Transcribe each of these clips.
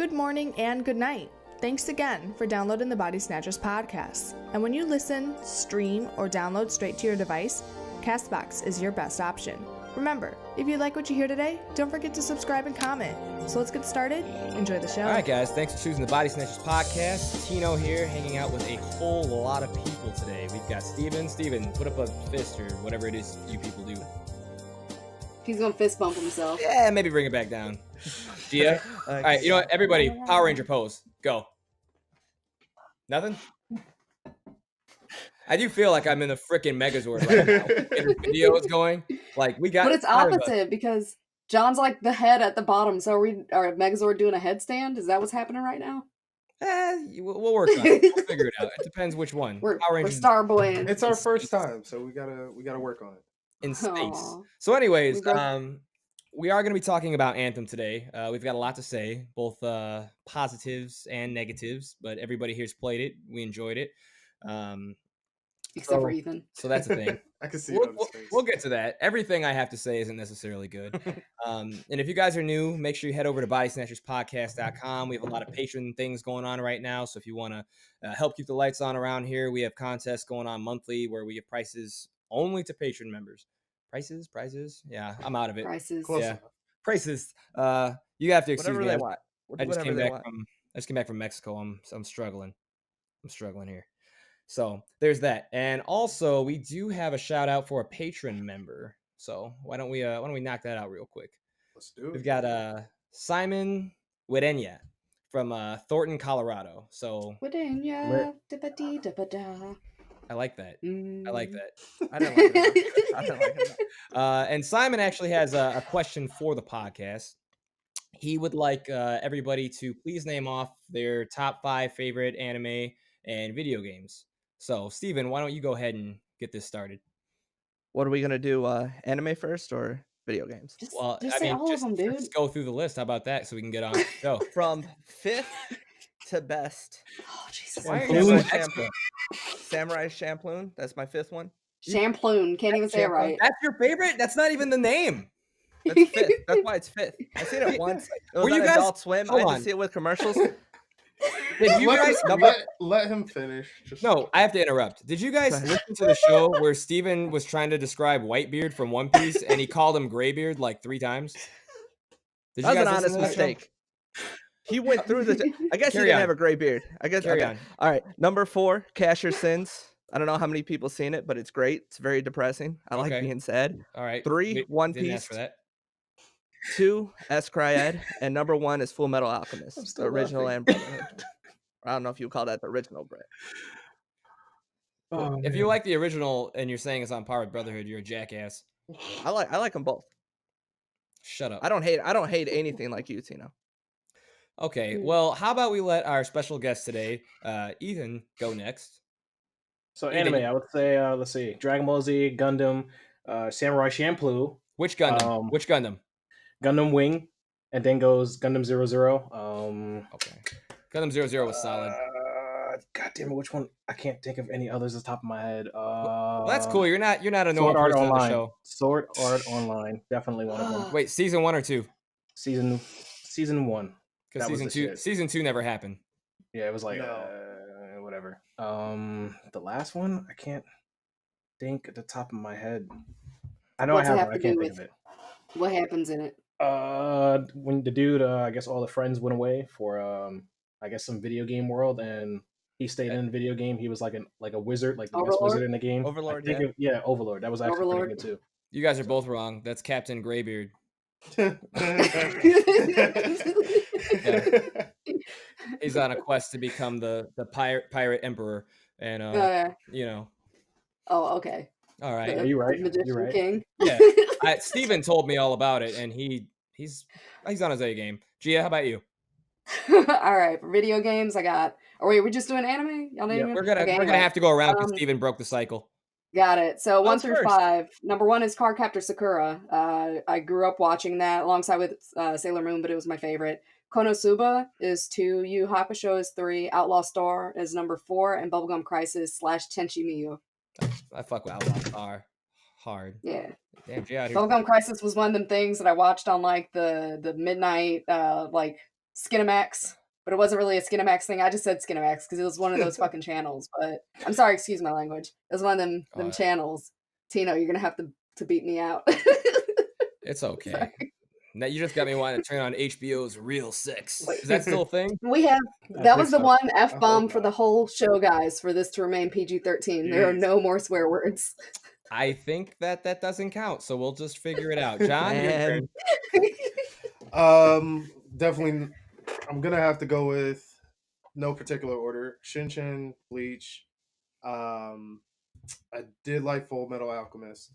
good morning, and good night. Thanks again for downloading the Body Snatchers podcast. And when you listen, stream, or download straight to your device, CastBox is your best option. Remember, if you like what you hear today, don't forget to subscribe and comment. So let's get started. Enjoy the show. All right, guys. Thanks for choosing the Body Snatchers podcast. Tino here, hanging out with a whole lot of people today. We've got Steven. Steven, put up a fist or whatever it is you people do. He's gonna fist bump himself. Yeah, maybe bring it back down. Gia? All right, you know what? Everybody, Power Ranger pose. Go. Nothing? I do feel like I'm in the freaking Megazord right now. Every video is going. Like, we got... But it's opposite because John's like the head at the bottom. So are Megazord doing a headstand? Is that what's happening right now? We'll work on it. We'll figure it out. It depends which one. We're Starboy. It's our first time, so we gotta work on it. In space. Aww. So anyways, we are going to be talking about Anthem today. We've got a lot to say, both positives and negatives, but everybody here's played it. We enjoyed it. Except for Ethan. So that's the thing. I can see it on his face. We'll get to that. Everything I have to say isn't necessarily good. And if you guys are new, make sure you head over to bodysnatcherspodcast.com. We have a lot of patron things going on right now. So if you want to help keep the lights on around here, we have contests going on monthly where we give prizes only to patron members. Prizes? Yeah, I'm out of it. Prices. Yeah. Prices. You have to excuse Whatever me. they want. I just came Whatever back from Mexico. I'm struggling. I'm struggling here. So there's that. And also we do have a shout out for a patron member. So why don't we knock that out real quick? Let's do it. We've got Simon Huerena from Thornton, Colorado. So Huerena, da-ba-dee-da-ba-da. I like that. I like that. I didn't like it. I didn't like it. And Simon actually has a question for the podcast. He would like everybody to please name off their top 5 favorite anime and video games. So, Steven, why don't you go ahead and get this started? What are we gonna do? Anime first or video games? Just say all of them, dude. Just go through the list. How about that? So we can get on the show. From 5th to best. Oh, Jesus. Why are Champloo. Samurai Champloo. That's my 5th one. Champloon. Can't even say it right. That's your favorite? That's not even the name. That's 5th. That's why it's 5th. I seen it once. It was Were on you guys- Adult Swim. hold I on. just see it with commercials. Did you guys? Let him finish. No, I have to interrupt. Did you guys listen to the show where Steven was trying to describe Whitebeard from One Piece and he called him Graybeard like 3 times? Did That was an listen honest to that show? mistake. He went through the. I guess Carry he didn't on. have a gray beard. I guess. Carry okay. on. All right. Number 4, Cash Your Sins. I don't know how many people seen it, but it's great. It's very depressing. I like Okay. being sad. All right. 3, One Didn't Piece. ask for that. 2, Escryad, and number 1 is Full Metal Alchemist, I'm the still original laughing. and Brotherhood. I don't know if you call that the original, Brett. Oh, If you man. like the original and you're saying it's on par with Brotherhood, you're a jackass. I like them both. Shut up. I don't hate anything like you, Tino. Okay, well, how about we let our special guest today, Ethan, go next. So Ethan. anime, I would say, let's see, Dragon Ball Z, Gundam, Samurai Champloo, Which Gundam? Which Gundam? Gundam Wing, and then goes Gundam 00. Okay. Gundam 00 was solid. God damn it, which one? I can't think of any others off the top of my head. Well, that's cool. You're not a normal Sword Art person on the Online. show. Sword Art Online, definitely one of them. Wait, season 1 or 2? Season 1. Because That was the shit. season 2 never happened. Yeah, it was like No. whatever. The last one, I can't think at the top of my head. I know What's it I have have it. I to can't do think of with- it. What happens in it? When the dude, I guess all the friends went away for I guess some video game world, and he stayed in the video game. He was like a wizard, like the best Overlord? wizard in the game. Overlord, I think yeah. Overlord. That was actually Overlord. pretty good too. You guys are both wrong. That's Captain Graybeard. He's on a quest to become the pirate emperor, and you know. Oh, okay. All right. Are you right? The Magician You're right. King. Yeah. Steven told me all about it, and he's on his A game. Gia, how about you? All right, for video games, I got. Oh wait, we're just doing anime. Y'all naming? We're gonna Okay, have to go around because Um, Steven broke the cycle. Got it. So 1 through first. 5. Number 1 is Cardcaptor Sakura. I grew up watching that alongside with Sailor Moon, but it was my favorite. Konosuba is 2. Yu Hakusho is 3. Outlaw Star is number 4, and Bubblegum Crisis / Tenchi Miyu. I fuck with Outlaw Star hard. Yeah. Damn, Gia out here. Bubblegum Crisis was one of them things that I watched on like the midnight like Skinamax, but it wasn't really a Skinamax thing. I just said Skinamax because it was one of those fucking channels. But I'm sorry, excuse my language. It was one of them Oh, channels. Tino, you're gonna have to beat me out. it's okay. Sorry. Now you just got me wanting to turn on HBO's Real Sex. Is that still a thing? We have I that think was the so. one I F-bomb hope for the not. whole show, guys, for this to remain PG-13. There are Jeez. no more swear words. I think that doesn't count, so we'll just figure it out. John, your Man. turn. Definitely, I'm gonna have to go with no particular order. Shinchan, Bleach. I did like Full Metal Alchemist,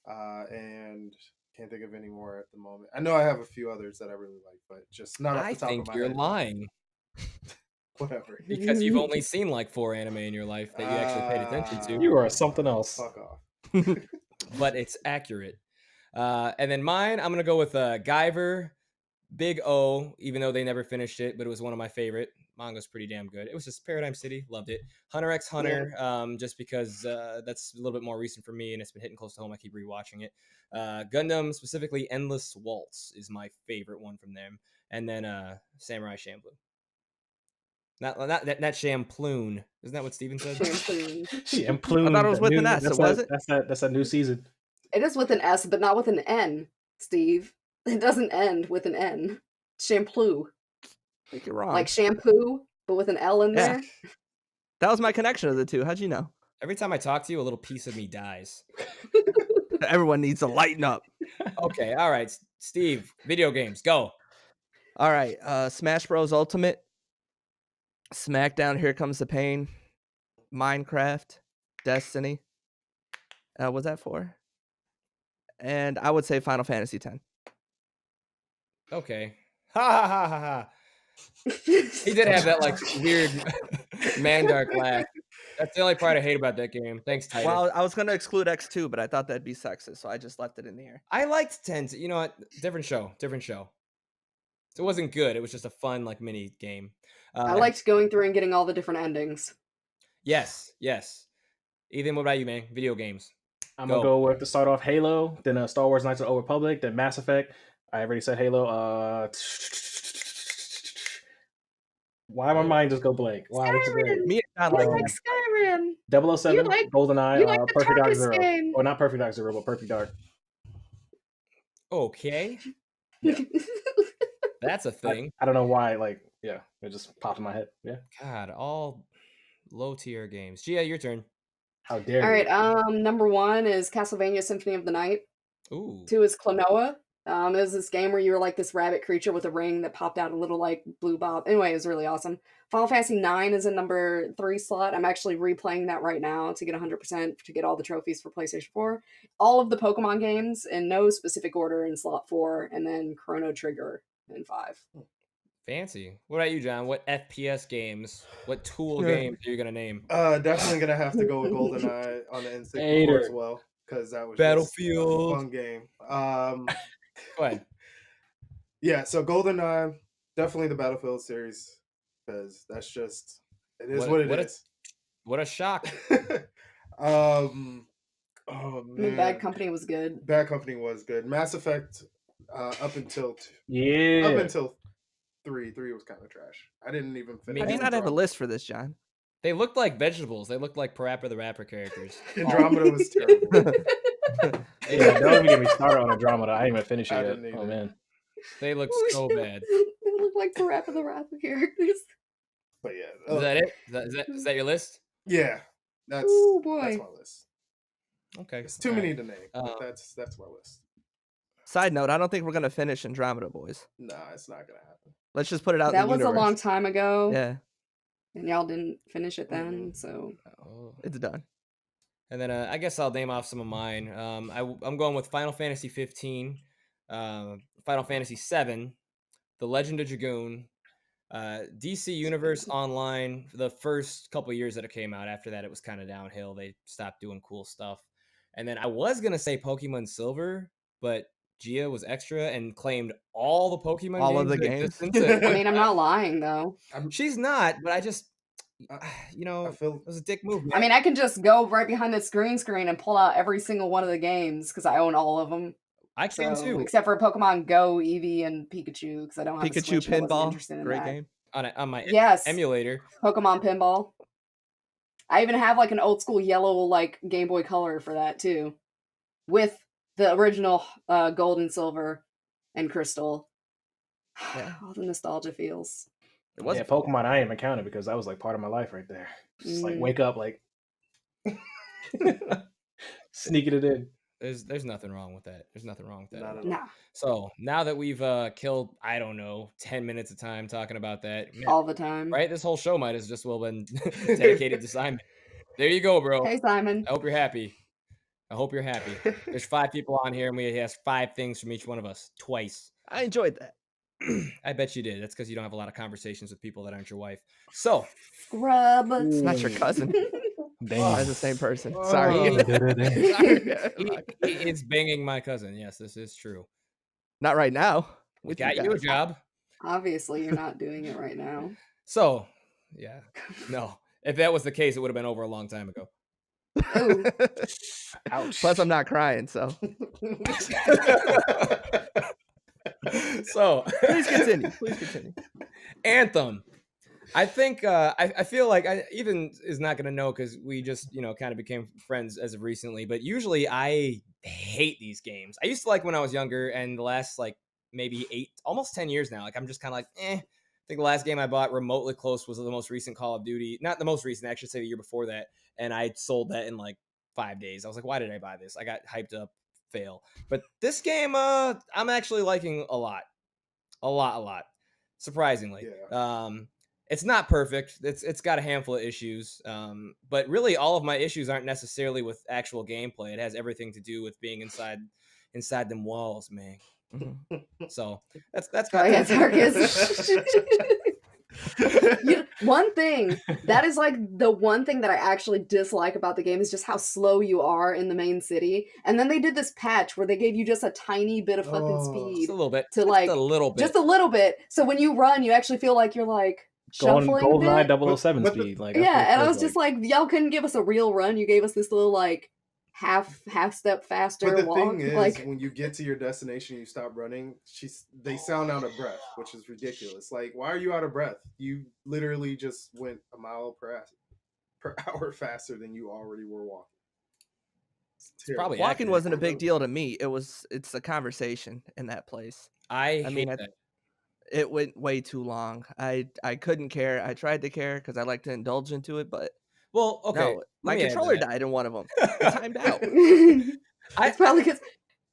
and can't think of any more at the moment. I know I have a few others that I really like, but just not off I the top think of my you're head. lying Whatever. because you've only seen like 4 anime in your life that you actually paid attention to. You are something else. Fuck off. But it's accurate. And then mine, I'm gonna go with Guyver, Big O, even though they never finished it, but it was one of my favorite. Manga's pretty damn good. It was just Paradigm City, loved it. Hunter x Hunter, just because that's a little bit more recent for me and it's been hitting close to home. I keep rewatching it. Gundam, specifically Endless Waltz, is my favorite one from them. And then Samurai Champloo. Not Champloon. Isn't that what Steven said? Shamploon. I thought it was that with an new- S, That's it that, wasn't? that's that new season. It is with an S, but not with an N, Steve. It doesn't end with an N. Shampoo. I think you're wrong. Like shampoo, but with an L in Yeah. there. That was my connection of the two. How'd you know? Every time I talk to you, a little piece of me dies. Everyone needs to lighten up. Okay, all right. Steve, video games, go. All right. Smash Bros. Ultimate. SmackDown, Here Comes the Pain. Minecraft. Destiny. Was that 4? And I would say Final Fantasy X. Okay. Ha ha ha ha ha. He did have that like weird Mandark laugh. That's the only part I hate about that game. Thanks, Titus. Well, I was going to exclude X2, but I thought that'd be sexist, so I just left it in the air. I liked 10. You know what? Different show. It wasn't good. It was just a fun like mini game. I liked going through and getting all the different endings. Yes. Ethan, what about you, man? Video games. I'm gonna go with to start off Halo, then Star Wars: Knights of the Old Republic, then Mass Effect. I already said Halo. Why my mind just go blank? Wow, this is great. Me and You John like Skyrim. 007, You like- GoldenEye, you like the Perfect Dark Turkish Zero. game. Or not Perfect Dark Zero, but Perfect Dark. Okay. That's a thing. I don't know why, it just popped in my head. Yeah. God, all low tier games. Gia, your turn. How dare All you? right. Number 1 is Castlevania Symphony of the Night. Ooh. 2 is Klonoa. It was this game where you were like this rabbit creature with a ring that popped out a little like blue bob. Anyway, it was really awesome. Final Fantasy 9 is in number 3 slot. I'm actually replaying that right now to get 100% to get all the trophies for PlayStation 4. All of the Pokemon games in no specific order in slot 4, and then Chrono Trigger in 5. Fancy. What about you, John? What FPS games? What tool games are you gonna name? Definitely gonna have to go with GoldenEye on the N64 as well, because that was Battlefield. just a fun game. Go ahead. Yeah, so GoldenEye, definitely the Battlefield series, because that's just it is what it is. What a shock. Oh man, I mean, Bad Company was good. Bad Company was good. Mass Effect, up until 3 was kind of trash. I didn't even finish. I do not have a list for this, John. They looked like vegetables. They looked like Parappa the Rapper characters. Andromeda was terrible. Yeah, don't even get me started on Andromeda. I didn't even finish I it didn't yet. Oh either. man. They look so bad. They look like Parappa the Rapper characters. But yeah, Is that it? Is that your list? yeah, that's Oh boy. that's my list. Okay. It's too all many right. to name. But that's my list. Side note, I don't think we're going to finish Andromeda, boys. Nah, it's not gonna happen. Let's just put it out in That the was universe. a long time ago. Yeah, And y'all didn't finish it then, so Oh. it's done. And then I guess I'll name off some of mine. I'm going with Final Fantasy 15, Final Fantasy 7, The Legend of Dragoon, DC Universe Online. For the first couple years that it came out, after that it was kind of downhill. They stopped doing cool stuff. And then I was gonna say Pokemon Silver, but Gia was extra and claimed all the Pokemon All games of the in games. existence. I mean, I'm not lying though. She's not, but I just, I it feel was a dick move. I mean, I can just go right behind the screen and pull out every single one of the games because I own all of them. I can So, too. except for Pokemon Go, Eevee, and Pikachu, because I don't have a Pikachu Switch and I wasn't Pinball, interested in great that. game. On my Yes, emulator. Pokemon Pinball. I even have like an old school yellow like Game Boy Color for that too, with the original Gold and Silver and Crystal. Yeah. All the nostalgia feels. It was Yeah, a fun Pokemon, I am counted because that was like part of my life right there. Just like Mhm. wake up, like sneaking it in. There's nothing wrong with that. There's nothing wrong with that. Not at all. at all. Nah, So now that we've killed, I don't know, 10 minutes of time talking about that, man, all the time. right? This whole show might as just well been dedicated to Simon. There you go, bro. Hey, Simon. I hope you're happy. I hope you're happy. There's 5 people on here, and we asked 5 things from each one of us twice. I enjoyed that. I bet you did. That's because you don't have a lot of conversations with people that aren't your wife. So, Scrub. It's not your cousin. Damn. That's the same person. Oh. Sorry. it's banging my cousin. Yes, this is true. Not right now. We With got you a guys. job. Obviously, you're not doing it right now. So, yeah. No. If that was the case, it would have been over a long time ago. Ooh. Ouch. Plus, I'm not crying, so So, please continue. Please continue. Anthem. I think I feel like I even is not gonna know because we just kind of became friends as of recently. But usually I hate these games. I used to like when I was younger, and the last like maybe almost 10 years now, like I'm just kind of like I think the last game I bought remotely close was the most recent Call of Duty. Not the most recent, I should say the year before that, and I sold that in like 5 days. I was like, why did I buy this? I got hyped up, fail. But this game, I'm actually liking a lot, surprisingly. Yeah. It's not perfect. It's got a handful of issues, but really all of my issues aren't necessarily with actual gameplay. It has everything to do with being inside them walls, man. Mhm. So that's Oh, yeah, kind Tarkus. One thing that is like the one thing that I actually dislike about the game is just how slow you are in the main city. And then they did this patch where they gave you just a tiny bit of fucking Oh, speed just a little bit, to like just a little bit. just a little bit. So when you run, you actually feel like you're like Going shuffling a GoldenEye bit. 007 but the- speed. Like that's Yeah, what it and I feels was just like, y'all couldn't give us a real run. You gave us this little like half step faster But the walk. thing is, Like when you get to your destination, you stop running. They sound out of breath, which is ridiculous. Like, why are you out of breath? You literally just went a mile per hour faster than you already were walking. It's terrible. probably Walking accurate. wasn't a big deal to me. It's a conversation in that place. I I mean, hate that. It went way too long. I couldn't care. I tried to care because I like to indulge into it, but Well, okay. no, my let me add to controller that. died in one of them. It timed out. it's probably because,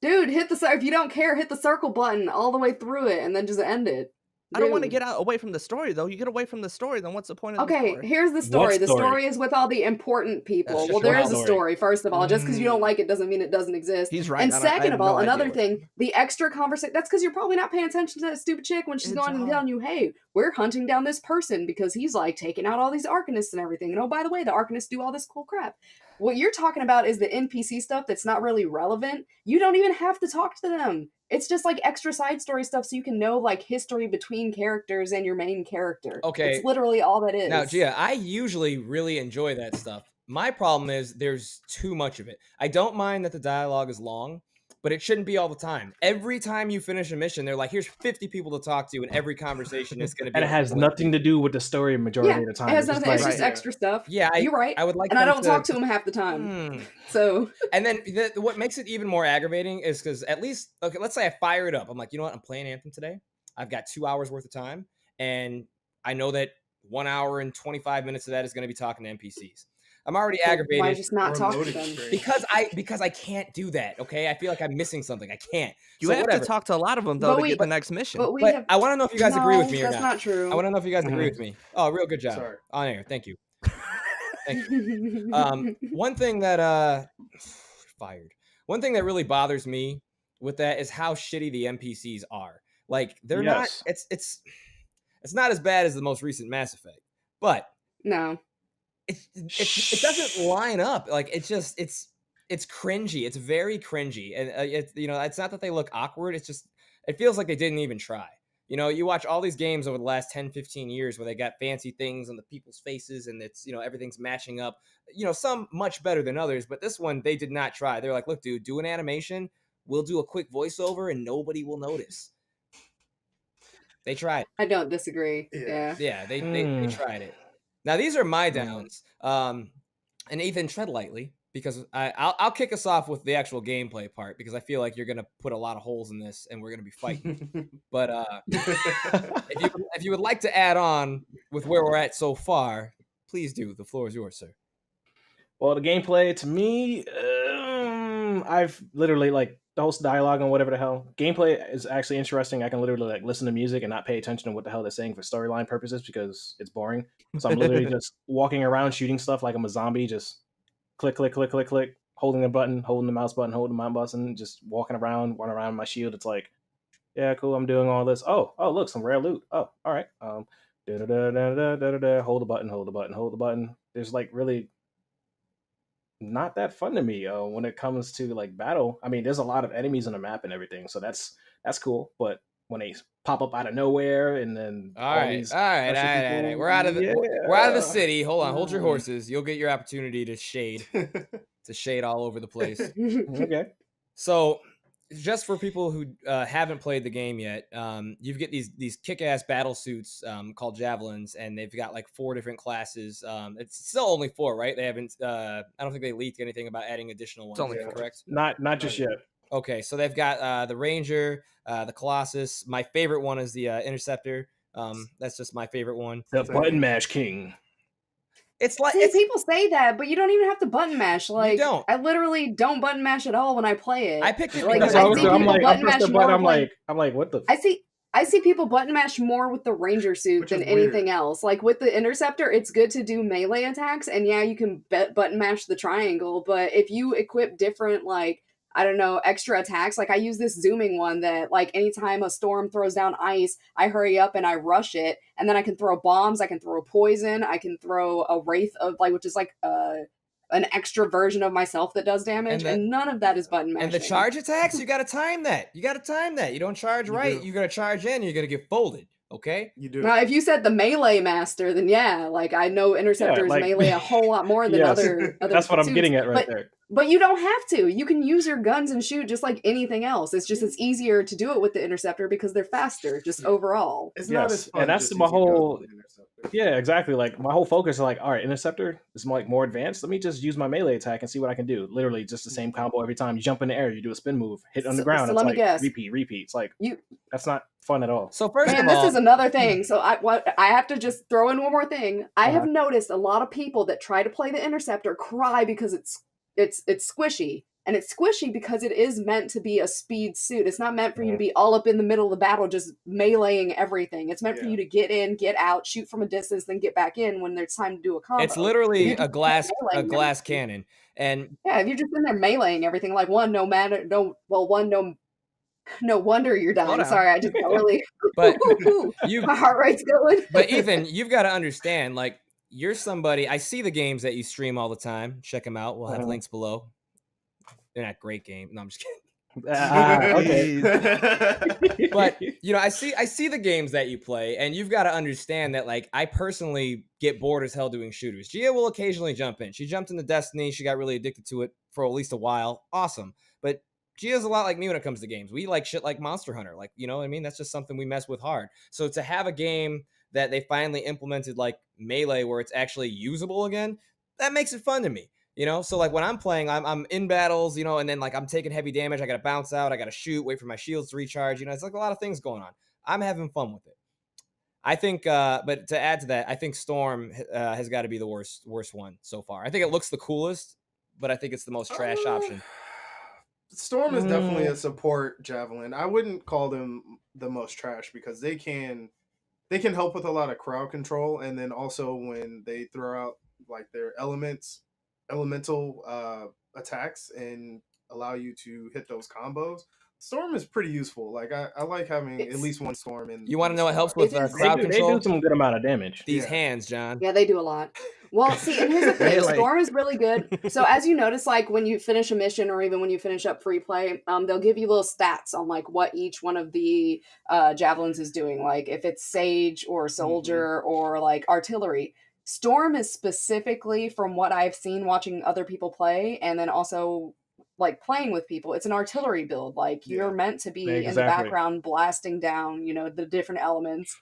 dude, if you don't care, hit the circle button all the way through it and then just end it. I don't want to Dude. get away from the story though. You get away from the story, then what's the point of the Okay, story? here's the story. The story? story is with all the important people. That's Well, just there one is a story. story, first of all. Just because you don't like it doesn't mean it doesn't exist. He's right. And I second have of all, no idea another what- thing, the extra conversation, that's because you're probably not paying attention to that stupid chick when she's It's going and all- telling you, hey, we're hunting down this person because he's like taking out all these Arcanists and everything. And oh, by the way, the Arcanists do all this cool crap. What you're talking about is the NPC stuff that's not really relevant. You don't even have to talk to them. It's just like extra side story stuff so you can know like history between characters and your main character. Okay. It's literally all that is. Now, Gia, I usually really enjoy that stuff. My problem is there's too much of it. I don't mind that the dialogue is long, but it shouldn't be all the time. Every time you finish a mission, they're like, here's 50 people to talk to, and every conversation is going to be. And it has nothing to do with the story majority Yeah, of the time. it has It's just nothing. It's like- just Right. extra stuff. Yeah, You're right. I would like And I them don't talk to him half the time. Hmm. So And then what makes it even more aggravating is because at least, okay, let's say I fire it up. I'm like, you know what? I'm playing Anthem today. I've got 2 hours worth of time. And I know that 1 hour and 25 minutes of that is going to be talking to NPCs. I'm already aggravated. why just not Or talk to loading them? screen. because I can't do that. Okay, I feel like I'm missing something. I can't. You So have whatever. to talk to a lot of them though But to we- get the next mission. But we But have. I want to know if you guys agree with me or that's not. not true. I want to know if you guys agree Mhm. with me. Oh, real good job. Sorry. On air. Thank you. Thank you. One thing that fired. One thing that really bothers me with that is how shitty the NPCs are. Like they're Yes. not. It's not as bad as the most recent Mass Effect, but No. it doesn't line up. Like it's cringy. It's very cringy, and it's not that they look awkward. It's just it feels like they didn't even try. You watch all these games over the last 10, 15 years where they got fancy things on the people's faces and it's, everything's matching up, some much better than others, but this one, they did not try. They're like, look, dude, do an animation, we'll do a quick voiceover and nobody will notice. They tried. I don't disagree. Yeah. Yeah, they tried it. Now these are my downs. And Ethan, tread lightly because I'll kick us off with the actual gameplay part because I feel like you're gonna put a lot of holes in this and we're gonna be fighting. But if you would like to add on with where we're at so far, please do. The floor is yours, sir. Well, the gameplay to me, I've literally like the whole dialogue and whatever the hell. Gameplay is actually interesting. I can literally like listen to music and not pay attention to what the hell they're saying for storyline purposes because it's boring. So I'm literally just walking around shooting stuff like I'm a zombie, just click, click, click, click, click, holding the button, holding the mouse button, holding the mouse button, just walking around, running around with my shield. It's like, yeah, cool. I'm doing all this. Oh, look, some rare loot. Oh, all right. Hold the button, hold the button, hold the button. There's like really not that fun to me when it comes to like battle. I mean, there's a lot of enemies on the map and everything, so that's cool. But when they pop up out of nowhere and then all right, we're out of the city. Hold on, hold your horses. You'll get your opportunity to shade all over the place. Okay. So, just for people who haven't played the game yet, you get these kick-ass battle suits called javelins, and they've got like 4 different classes. It's still only 4, right? They haven't. I don't think they leaked anything about adding additional ones. It's only correct? Not just yet. Okay, so they've got the Ranger, the Colossus. My favorite one is the Interceptor. That's just my favorite one. The Button Mash King. It's like people say that, but you don't even have to button mash. Like, you don't. I literally don't button mash at all when I play it. I picked it like, because I'm like, what the? I see people button mash more with the Ranger suit than anything else. Like with the Interceptor, it's good to do melee attacks, and yeah, you can button mash the triangle. But if you equip different, like, I don't know, extra attacks, like I use this zooming one that, like, anytime a storm throws down ice, I hurry up and I rush it, and then I can throw bombs, I can throw poison, I can throw a wraith of, like, which is like an extra version of myself that does damage, and none of that is button mashing. And the charge attacks, you got to time that. You don't charge right. You got to charge in, you're going to get folded. Okay? You do. Now, if you said the melee master, then yeah, like I know Interceptors melee a whole lot more than other That's what I'm getting at right there. But you don't have to. You can use your guns and shoot just like anything else. It's just it's easier to do it with the Interceptor because they're faster, just overall. It's not as fun. And that's my whole. Yeah, exactly. Like my whole focus is like, all right, Interceptor is more advanced. Let me just use my melee attack and see what I can do. Literally, just the same combo every time. You jump in the air, you do a spin move, hit on the ground. So it's let me like guess. Repeat. It's like that's not fun at all. So first of all, this is another thing. So I have to just throw in one more thing. I have noticed a lot of people that try to play the Interceptor cry because it's squishy. And it's squishy because it is meant to be a speed suit. It's not meant for you to be all up in the middle of the battle just meleeing everything. It's meant for you to get in, get out, shoot from a distance, then get back in when there's time to do a combo. It's literally a glass cannon. And yeah, if you're just in there meleeing everything, like no wonder you're dying. Sorry, I just got really but my heart rate's going. But Ethan, you've got to understand, like, you're somebody. I see the games that you stream all the time. Check them out. We'll have links below. They're not great games. No, I'm just kidding. Okay. But I see the games that you play, and you've got to understand that, like, I personally get bored as hell doing shooters. Gia will occasionally jump in. She jumped into Destiny. She got really addicted to it for at least a while. Awesome. But Gia's a lot like me when it comes to games. We like shit like Monster Hunter. Like, you know what I mean? That's just something we mess with hard. So to have a game that they finally implemented like Melee where it's actually usable again, that makes it fun to me. So like when I'm playing, I'm in battles, and then like I'm taking heavy damage. I got to bounce out. I got to shoot, wait for my shields to recharge. It's like a lot of things going on. I'm having fun with it. I think, but to add to that, I think Storm has got to be the worst one so far. I think it looks the coolest, but I think it's the most trash option. Storm is definitely a support javelin. I wouldn't call them the most trash because they can help with a lot of crowd control, and then also when they throw out like their elemental attacks and allow you to hit those combos. Storm is pretty useful. Like I like having at least one Storm in. You want to know what helps with crowd control? They do some good amount of damage. These hands, John. Yeah, they do a lot. Well, see, and here's the thing: Storm is really good. So as you notice, like when you finish a mission or even when you finish up free play, they'll give you little stats on like what each one of the javelins is doing. Like if it's Sage or Soldier or like Artillery. Storm is specifically, from what I've seen watching other people play, and then also like playing with people. It's an artillery build. Like you're meant to be in the Exactly. background blasting down, the different elements.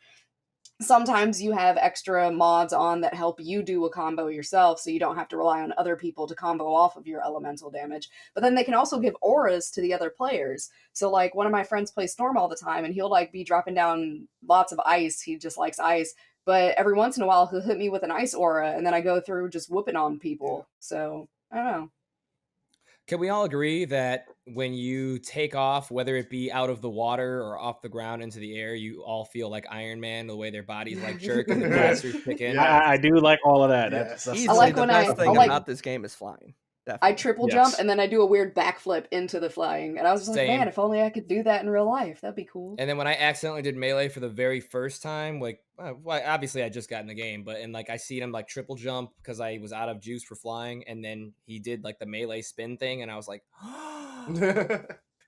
Sometimes you have extra mods on that help you do a combo yourself, so you don't have to rely on other people to combo off of your elemental damage. But then they can also give auras to the other players. So like one of my friends plays Storm all the time, and he'll like be dropping down lots of ice. He just likes ice. But every once in a while he'll hit me with an ice aura, and then I go through just whooping on people. So I don't know. Can we all agree that when you take off, whether it be out of the water or off the ground into the air, you all feel like Iron Man, the way their bodies like jerk and the blasters kick in? Yeah. I do like all of that. Yes. That's Easily like the when best I thing like- about this game is flying. I Definitely. triple Yes. jump and then I do a weird backflip into the flying. And I was just like, Same. man, if only I could do that in real life. That'd be cool. And then when I accidentally did melee for the very first time, like, well, obviously I just got in the game, but and like I seen him like triple jump because I was out of juice for flying, and then he did like the melee spin thing, and I was like,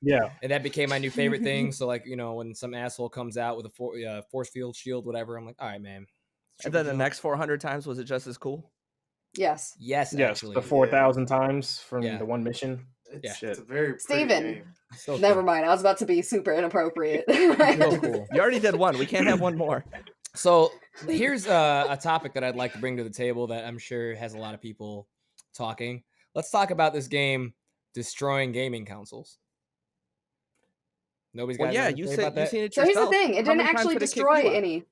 yeah. and that became my new favorite thing. So like, when some asshole comes out with a force field shield, whatever, I'm like, all right, man. And then the Triple jump. next 400 times, was it just as cool? Yes. Yes, Yes, actually. the 4,000 times from Yeah. the one mission. It's, Shit. it's a very pretty Steven. game. So Never cool. mind. I was about to be super inappropriate. So cool. You already did one. We can't have one more. So here's a topic that I'd like to bring to the table that I'm sure has a lot of people talking. Let's talk about this game destroying gaming consoles. Nobody's got Well, yeah, anything to you say said about you that? seen it So here's yourself. the thing. It How didn't many times actually did it kick destroy you out? any.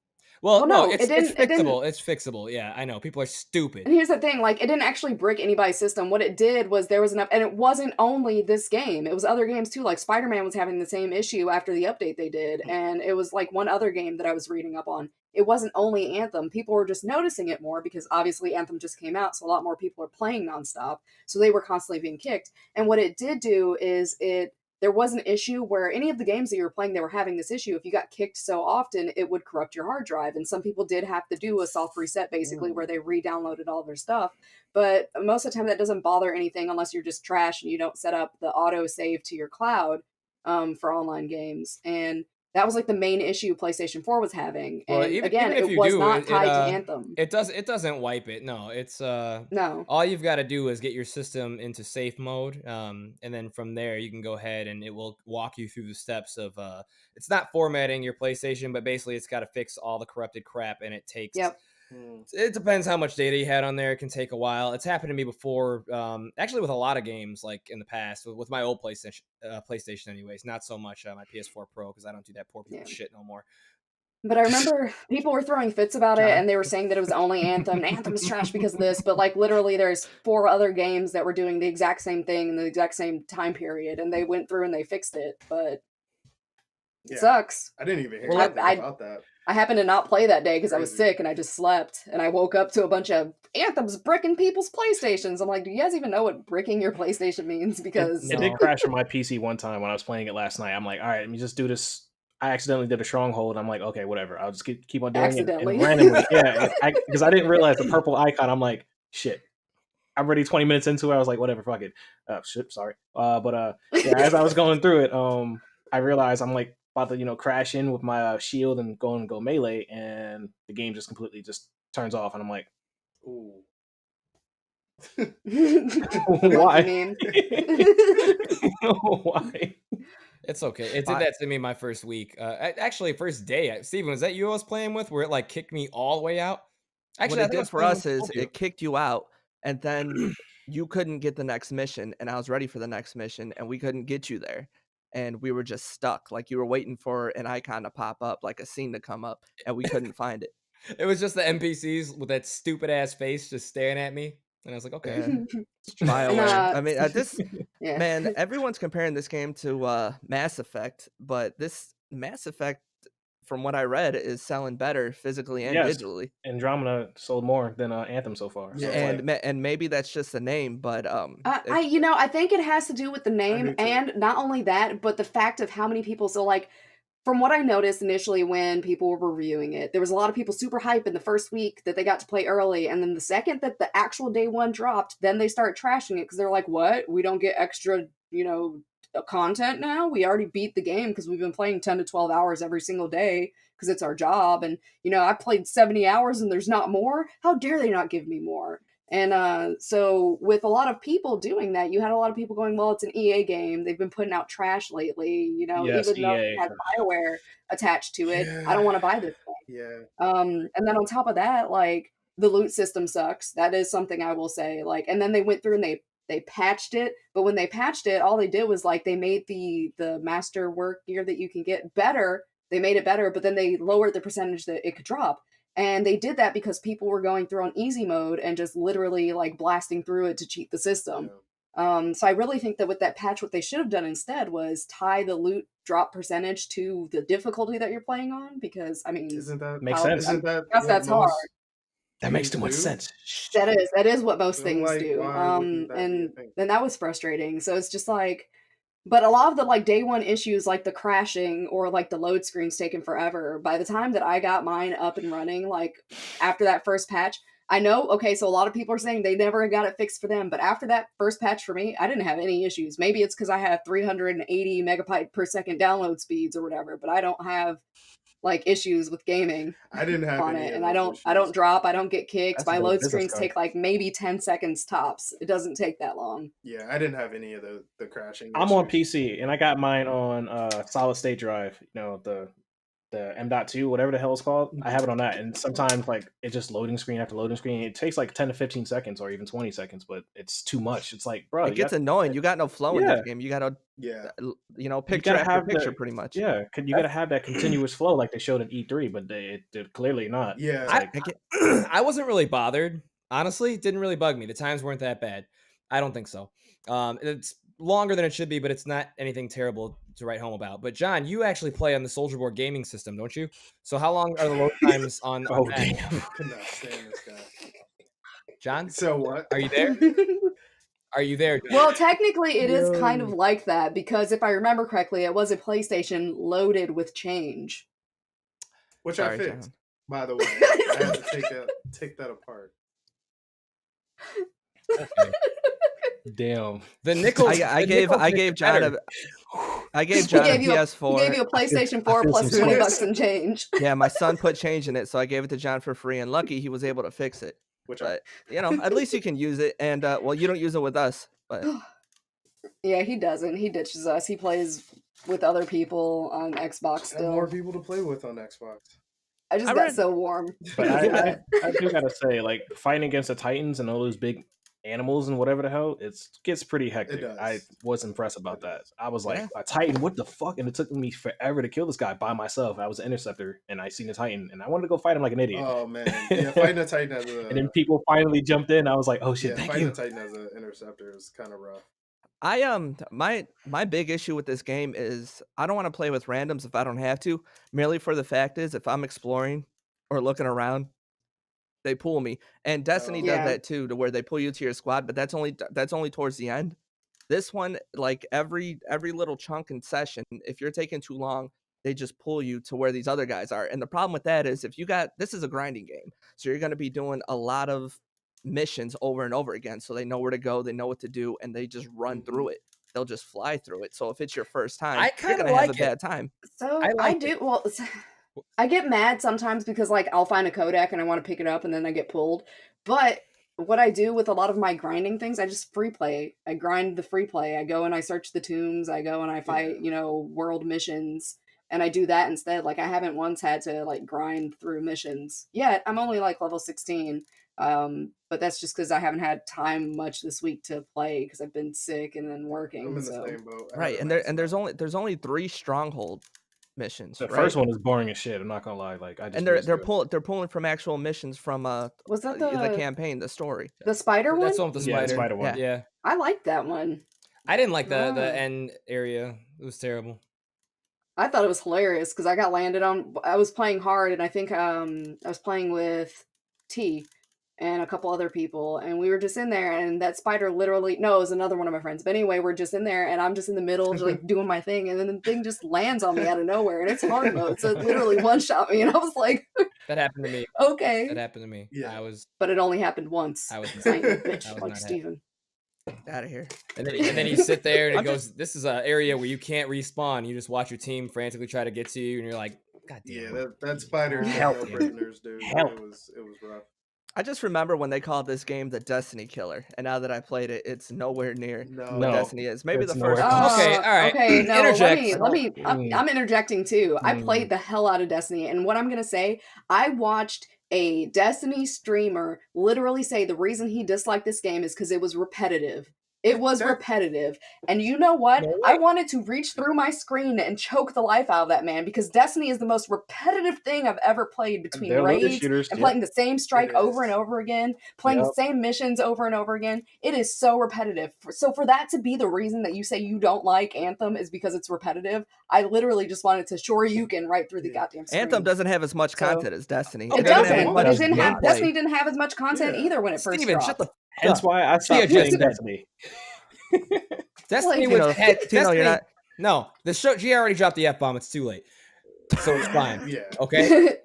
Well, Well, no, no, it's it didn't- it didn't- fixable. It's fixable. Yeah, I know. People are stupid. And here's the thing, like, it didn't actually brick anybody's system. What it did was there was enough, and it wasn't only this game. It was other games too. Like Spider-Man was having the same issue after the update they did, and it was like one other game that I was reading up on. It wasn't only Anthem. People were just noticing it more because obviously Anthem just came out, so a lot more people are playing nonstop. So they were constantly being kicked. And what it did do is there was an issue where any of the games that you were playing, they were having this issue. If you got kicked so often, it would corrupt your hard drive. And some people did have to do a soft reset, basically, where they re-downloaded all their stuff. But most of the time, that doesn't bother anything unless you're just trash and you don't set up the auto save to your cloud for online games. And that was like the main issue PlayStation 4 was having. And Well, even again, if it you was do, not it- tied it, to Anthem. It doesn't wipe it. No, it's No. all you've got to do is get your system into safe mode, and then from there you can go ahead and it will walk you through the steps of it's not formatting your PlayStation, but basically it's got to fix all the corrupted crap, and it takes Yep. it depends how much data you had on there. It can take a while. It's happened to me before, actually with a lot of games, like in the past with my old PlayStation anyways, not so much my PS4 Pro, because I don't do that poor people shit no more. But I remember people were throwing fits about it, and they were saying that it was only Anthem. And Anthem's trash because of this, but like literally, there's 4 other games that were doing the exact same thing in the exact same time period, and they went through and they fixed it. But it sucks. I didn't even hear Well, anything I- about that. I happened to not play that day because I was Crazy. sick and I just slept, and I woke up to a bunch of Anthem's bricking people's PlayStations. I'm like, do you guys even know what bricking your PlayStation means? Because It did crash on my PC one time when I was playing it last night. I'm like, all right, let me just do this. I accidentally did a stronghold. I'm like, okay, whatever. I'll just keep on doing it. Accidentally. And randomly, yeah, because I didn't realize the purple icon. I'm like, shit. I'm already 20 minutes into it. I was like, whatever, fuck it. Shit, sorry. But yeah, as I was going through it, I realized I'm like about to crash in with my shield and go melee, and the game just completely just turns off, and I'm like, Ooh. why? I mean, Why? It's okay. It did that to me my first week. Actually, first day. Steven, was that you I was playing with, where it like kicked me all the way out? Actually, What I it think I did was for playing us with is both of you. it kicked you out, and then you couldn't get the next mission, and I was ready for the next mission, and we couldn't get you there. And we were just stuck. Like you were waiting for an icon to pop up, like a scene to come up, and we couldn't find it. It was just the NPCs with that stupid ass face just staring at me, and I was like, okay. BioWare. I mean, this yeah. man, everyone's comparing this game to Mass Effect, but this Mass Effect, from what I read, is selling better physically and Yes. digitally. Andromeda sold more than Anthem so far. So it's like- And maybe that's just the name, but I think it has to do with the name, do too. and not only that, but the fact of how many people. So, like, from what I noticed initially when people were reviewing it, there was a lot of people super hype in the first week that they got to play early, and then the second that the actual day one dropped, then they start trashing it because they're like, "What? We don't get extra, content now? We already beat the game because we've been playing 10 to 12 hours every single day because it's our job, and I played 70 hours and there's not more. How dare they not give me more?" And so with a lot of people doing that, you had a lot of people going, well, it's an EA game. They've been putting out trash lately, you know, Yes, even though it EA. has BioWare attached to it. I don't want to buy this thing. Yeah. And then on top of that, like the loot system sucks. That is something I will say. Like, and then they went through and they patched it, but when they patched it, all they did was like they made the master work gear that you can get better. They made it better, but then they lowered the percentage that it could drop. And they did that because people were going through on easy mode and just literally like blasting through it to cheat the system. So I really think that with that patch, what they should have done instead was tie the loot drop percentage to the difficulty that you're playing on. Because I mean, Isn't that Makes sense. Isn't that Yes, what that's hard. most That makes too games much do? sense. That is what most I'm things like, do. why wouldn't that be a And thing? then that was frustrating. So it's just like, but a lot of the like day one issues, like the crashing or like the load screens taking forever. By the time that I got mine up and running, like after that first patch, I know, okay, so a lot of people are saying they never got it fixed for them, but after that first patch for me, I didn't have any issues. Maybe it's because I have 380 megabyte per second download speeds or whatever, but I don't have like issues with gaming I didn't have on any it, of and I those don't issues. drop, I don't get kicked. That's a My dope load business screens card. take like maybe 10 seconds tops. It doesn't take that long. Yeah, I didn't have any of the crashing. I'm on issues. PC and I got mine on solid state drive. You know, the M.2, whatever the hell it's called. I have it on that, and sometimes like it's just loading screen after loading screen. It takes like 10 to 15 seconds or even 20 seconds, but it's too much. It's like, bro, It gets annoying. You got no flow in Yeah. this game. You got to, Yeah, you know, you picture gotta after have picture, the, pretty much. yeah, you gotta have that continuous flow like they showed in E3, but they're clearly not. yeah. It's like, I get, I wasn't really bothered. Honestly, it didn't really bug me. The times weren't that bad. I don't think so. It's longer than it should be, but it's not anything terrible to write home about. But John, you actually play on the Soldier Board gaming system, don't you? So how long are the load times on oh that? damn. I could not stand this guy. John? So what? Are you there? Are you there, John? Well, technically, it is kind of like that because if I remember correctly, it was a PlayStation loaded with change. Which Sorry, I fixed, John. by the way. I had to take that apart. Okay. Damn. The nickels. I the gave nickels make gave it John better. I gave He John a gave you a PS4. PlayStation I 4 feel plus some 20 sweat. bucks in change. Yeah, my son put change in it, so I gave it to John for free. And lucky he was able to fix it. Which But you know, at least you can use it. And well, you don't use it with us, but Yeah, he doesn't. He ditches us. He plays with other people on Xbox I have more still. people to play with on Xbox. I just I got read- so warm. But I do gotta say, like fighting against the Titans and all those big animals and whatever the hell, it gets pretty hectic. does. I was impressed about It that. does. I was like, Yeah. a Titan, what the fuck? And it took me forever to kill this guy by myself. I was an interceptor and I seen the Titan and I wanted to go fight him like an idiot. Oh man, yeah, fighting a Titan as a And then people finally jumped in. I was like, oh shit, yeah, thank fighting you. a Titan as an interceptor is kind of rough. my big issue with this game is I don't want to play with randoms if I don't have to. Merely for the fact is if I'm exploring or looking around, they pull me. And Destiny does Yeah. that too, to where they pull you to your squad, but that's only towards the end. This one, like every little chunk in session, if you're taking too long, they just pull you to where these other guys are. And the problem with that is this is a grinding game. So you're going to be doing a lot of missions over and over again. So they know where to go, they know what to do, and they just run through it. They'll just fly through it. So if it's your first time, I you're kinda going to have a like it. bad time. So I I like do. it. Well, I get mad sometimes because like I'll find a Kodak and I want to pick it up and then I get pulled. But what I do with a lot of my grinding things, I just free play. I grind the free play. I go and I search the tombs. I go and I fight, world missions, and I do that instead. Like I haven't once had to like grind through missions yet. I'm only like level 16. But that's just because I haven't had time much this week to play because I've been sick and then working. I'm in the so same boat. I Right. haven't And maxed out. there's only 3 stronghold missions. The right? first one is boring as shit. I'm not gonna lie. Like I just And breezed they're through it. they're pulling from actual missions from was that the the campaign, the story. spider one? That's the one with the Yeah, spider. the spider one. Yeah. I like that one. I didn't like the Ah. end area. It was terrible. I thought it was hilarious because I got landed on. I was playing hard, and I think I was playing with T and a couple other people, and we were just in there, and that spider literally. No, it was another one of my friends. But anyway, we're just in there, and I'm just in the middle, just like doing my thing, and then the thing just lands on me out of nowhere, and it's hard mode, so it literally one shot me, and I was like, That happened to me. okay. That happened to me. Yeah. But it only happened once. I was I ain't no I bitch was like not Steven. Out of here. And then you sit there and it I'm goes, this is an area where you can't respawn. You just watch your team frantically try to get to you, and you're like, God damn. Yeah, that spider took Help no me. prisoners, dude. Help. It was rough. I just remember when they called this game the Destiny Killer, and now that I played it, it's nowhere near No. what No. Destiny is. Maybe It's the first. nowhere. Okay, all right. Okay, no, Interject. let me. I'm interjecting too. I Mm. played the hell out of Destiny, and what I'm gonna say, I watched a Destiny streamer literally say the reason he disliked this game is because it was repetitive. It was repetitive. And you know what? No I way. wanted to reach through my screen and choke the life out of that man because Destiny is the most repetitive thing I've ever played between They're loaded raids shooters, and yep. playing the same strike It over is. and over again, playing the Yep. same missions over and over again. It is so repetitive. So for that to be the reason that you say you don't like Anthem is because it's repetitive, I literally just wanted to Shoryuken right through the goddamn screen. Anthem doesn't have as much So- content as Destiny. It doesn't have doesn't. as much It didn't have gameplay. Destiny didn't have as much content Yeah. either when it first Steven, dropped. shut the That's why I stopped Yeah, playing just- Destiny. Destiny Like- was had, Tino, Destiny, you're not. No, the show. G already dropped the F-bomb. It's too late. So it's fine. Yeah. Okay.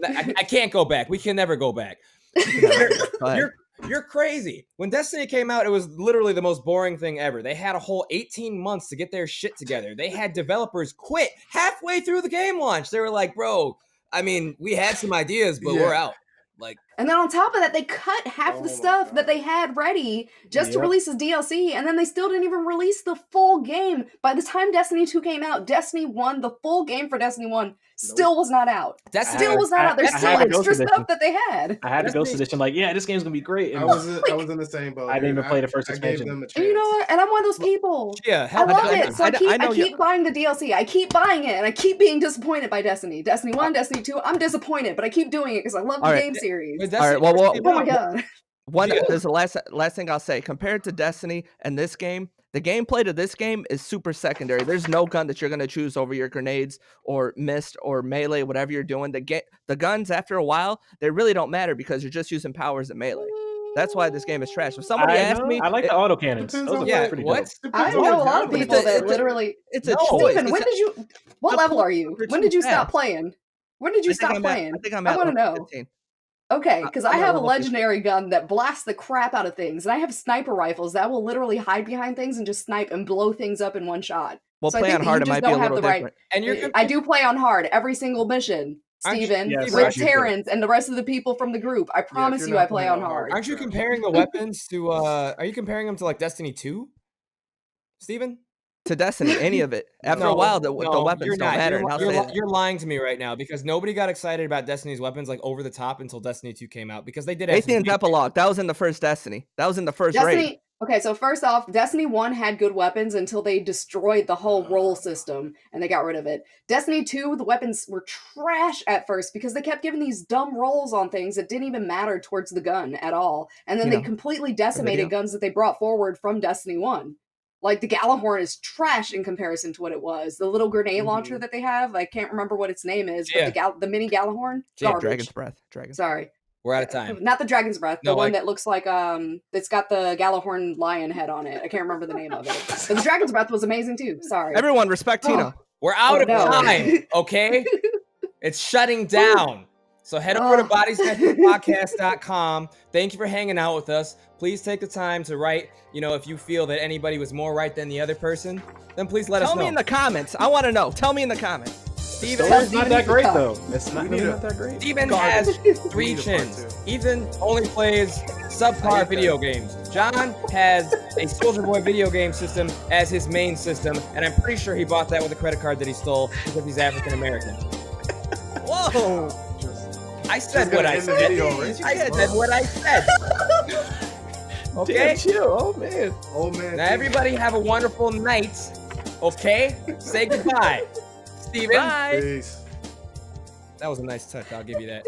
I can't go back. We can never go back. Go ahead. You're crazy. When Destiny came out, it was literally the most boring thing ever. They had a whole 18 months to get their shit together. They had developers quit halfway through the game launch. They were like, bro, I mean, we had some ideas, but we're Yeah. out. Like, And then on top of that, they cut half Oh the my stuff God. that they had ready just to Yep. release as DLC, and then they still didn't even release the full game. By the time Destiny 2 came out, Destiny 1, the full game for Destiny 1, still was not out. Destiny Still was not out. There's I still had the Ghost extra Edition. stuff that they had. I had the Ghost Destiny- Edition. Like, yeah, this game's gonna be great. I And was in the same boat. I didn't dude. even play the first I gave expansion. them a chance. And you know what? And I'm one of those people. yeah, I hell, love I- it. So I I know keep buying the DLC. I keep buying it, and I keep being disappointed by Destiny. Destiny 1, Destiny 2, I'm disappointed, but I keep doing it because I love the All right. game series. When All right, Destiny well, first well, came Oh my out- god. One, Yeah. there's the last thing I'll say. Compared to Destiny and this game, the gameplay to this game is super secondary. There's no gun that you're gonna choose over your grenades or mist or melee, whatever you're doing. The guns after a while, they really don't matter because you're just using powers and melee. That's why this game is trash. If somebody asked me, I like the autocannons. Depends Those on are yeah, pretty what? dope. I Depends on know a what lot of genre people it is. that literally. it's a No, choice. Steven, when did you? What the level pool- are you? they're When too did you stop fast. playing? When did you stop playing? I think I'm I at want to level know. 15. Okay, because I I'm at have a level 15. legendary gun that blasts the crap out of things, and I have sniper rifles that will literally hide behind things and just snipe and blow things up in one shot. Well, So I play think on that hard. you It just might be a don't have little the right- different. and you're I do play on hard every single mission, Aren't you- Steven, Yes, with I do too. Terrence and the rest of the people from the group. I promise you're you, not I play playing on on hard. hard. Aren't you comparing the weapons to? Are you comparing them to like Destiny 2, Steven? To Destiny, any of it. After a No, while, the no, weapons you're don't not. matter. You're, and I'll you're, say li- that. you're lying to me right now because nobody got excited about Destiny's weapons like over the top until Destiny 2 came out because they did. have some Atheon's epilogue. That was in the first Destiny. That was in the first raid. Destiny. Okay, so first off, Destiny 1 had good weapons until they destroyed the whole roll system and they got rid of it. Destiny 2, the weapons were trash at first because they kept giving these dumb rolls on things that didn't even matter towards the gun at all. And then You they know, completely decimated video. guns that they brought forward from Destiny 1. Like the Galahorn is trash in comparison to what it was. The little grenade launcher that they have, I can't remember what its name is, but the mini Galahorn, Yeah, garbage. Dragon's Breath. Sorry. We're out of time. Not the Dragon's Breath, the No, one like- that looks like it's got the Galahorn lion head on it. I can't remember the name of it. But the Dragon's Breath was amazing too. Sorry. Everyone respect Tino. We're out Oh, of no. time. Okay, it's shutting down. So head over to Oh. bodysnatcherspodcast.com. Thank you for hanging out with us. Please take the time to write. If you feel that anybody was more right than the other person, then please let us Tell know. me in the comments. I want to know. Tell me in the comments. Steven, Tell It's not Steven that he's a great cuck. though. It's not We need really a- not that great. Steven has 3 We need a part chins. 2. Ethan only plays subpar video games. John has a Soldier Boy video game system as his main system, and I'm pretty sure he bought that with a credit card that he stole because he's African American. Whoa. I said Just what gonna I end the said. video already. I said what I said. Okay? Damn, chill. Oh man. Old man. Now everybody have a wonderful night. Okay? Say goodbye. Steven. Bye. Peace. That was a nice touch. I'll give you that.